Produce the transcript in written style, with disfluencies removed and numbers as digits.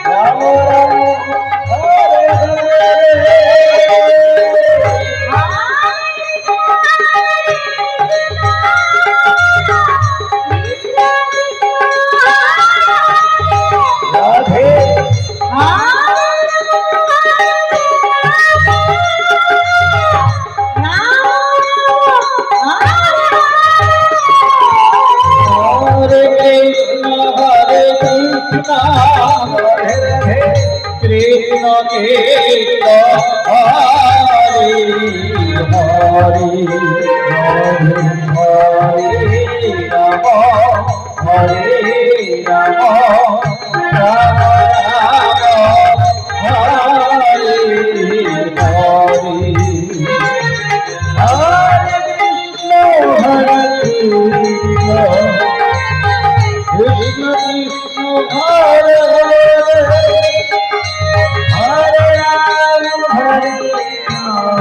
Ram Ram Hare Hare Radhe Hare Krishna Hare Krishna Krishna Krishna Hare Hare Hare Ram Ram Hare Hare Hare Krishna Krishna Hare Hare Ram